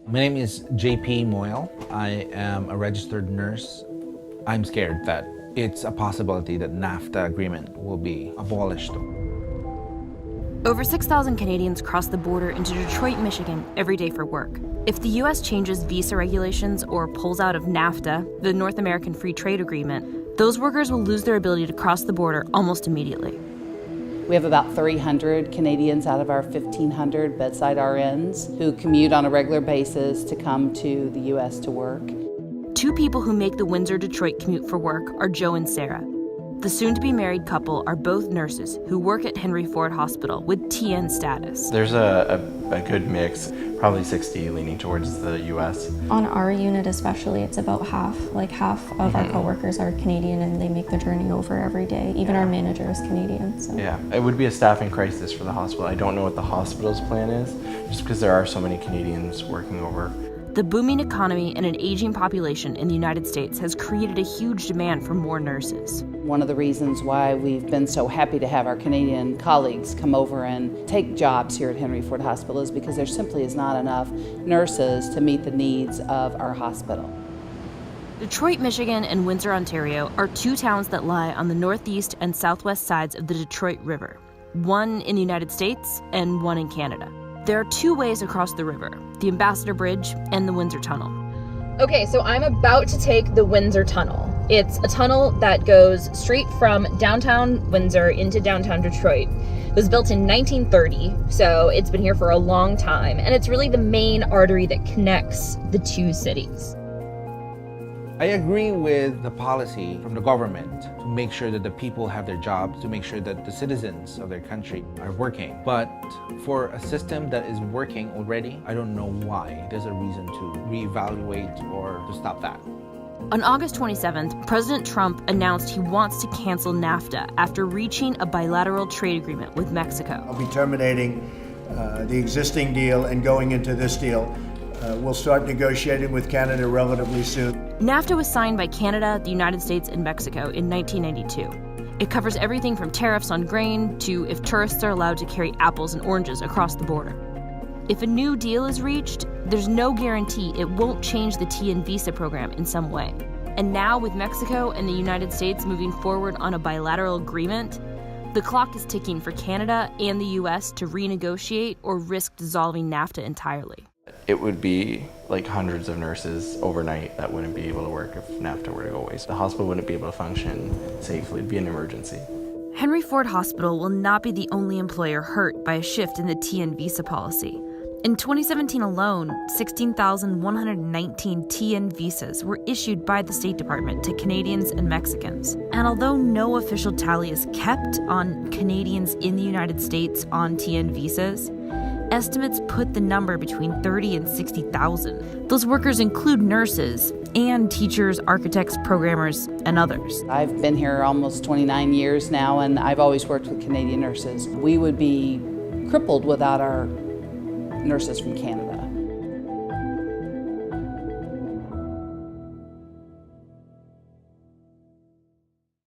My name is JP Moyle. I am a registered nurse. I'm scared that it's a possibility that NAFTA agreement will be abolished. Over 6,000 Canadians cross the border into Detroit, Michigan every day for work. If the U.S. changes visa regulations or pulls out of NAFTA, the North American Free Trade Agreement, those workers will lose their ability to cross the border almost immediately. We have about 300 Canadians out of our 1,500 bedside RNs who commute on a regular basis to come to the U.S. to work. Two people who make the Windsor-Detroit commute for work are Joe and Sarah. The soon-to-be married couple are both nurses who work at Henry Ford Hospital with TN status. There's a good mix, probably 60 leaning towards the U.S. On our unit especially, it's about half. Like half of our coworkers are Canadian and they make the journey over every day. Even our manager is Canadian. So. Yeah, it would be a staffing crisis for the hospital. I don't know what the hospital's plan is, just because there are so many Canadians working over. The booming economy and an aging population in the United States has created a huge demand for more nurses. One of the reasons why we've been so happy to have our Canadian colleagues come over and take jobs here at Henry Ford Hospital is because there simply is not enough nurses to meet the needs of our hospital. Detroit, Michigan, and Windsor, Ontario are two towns that lie on the northeast and southwest sides of the Detroit River, one in the United States and one in Canada. There are two ways across the river, the Ambassador Bridge and the Windsor Tunnel. Okay, so I'm about to take the Windsor Tunnel. It's a tunnel that goes straight from downtown Windsor into downtown Detroit. It was built in 1930, so it's been here for a long time, and it's really the main artery that connects the two cities. I agree with the policy from the government to make sure that the people have their jobs, to make sure that the citizens of their country are working. But for a system that is working already, I don't know why there's a reason to reevaluate or to stop that. On August 27th, President Trump announced he wants to cancel NAFTA after reaching a bilateral trade agreement with Mexico. I'll be terminating the existing deal and going into this deal. We'll start negotiating with Canada relatively soon. NAFTA was signed by Canada, the United States, and Mexico in 1992. It covers everything from tariffs on grain to if tourists are allowed to carry apples and oranges across the border. If a new deal is reached, there's no guarantee it won't change the TN visa program in some way. And now, with Mexico and the United States moving forward on a bilateral agreement, the clock is ticking for Canada and the U.S. to renegotiate or risk dissolving NAFTA entirely. It would be like hundreds of nurses overnight that wouldn't be able to work if NAFTA were to go away. So the hospital wouldn't be able to function safely. It'd be an emergency. Henry Ford Hospital will not be the only employer hurt by a shift in the TN visa policy. In 2017 alone, 16,119 TN visas were issued by the State Department to Canadians and Mexicans. And although no official tally is kept on Canadians in the United States on TN visas, estimates put the number between 30 and 60,000. Those workers include nurses and teachers, architects, programmers, and others. I've been here almost 29 years now, and I've always worked with Canadian nurses. We would be crippled without our nurses from Canada.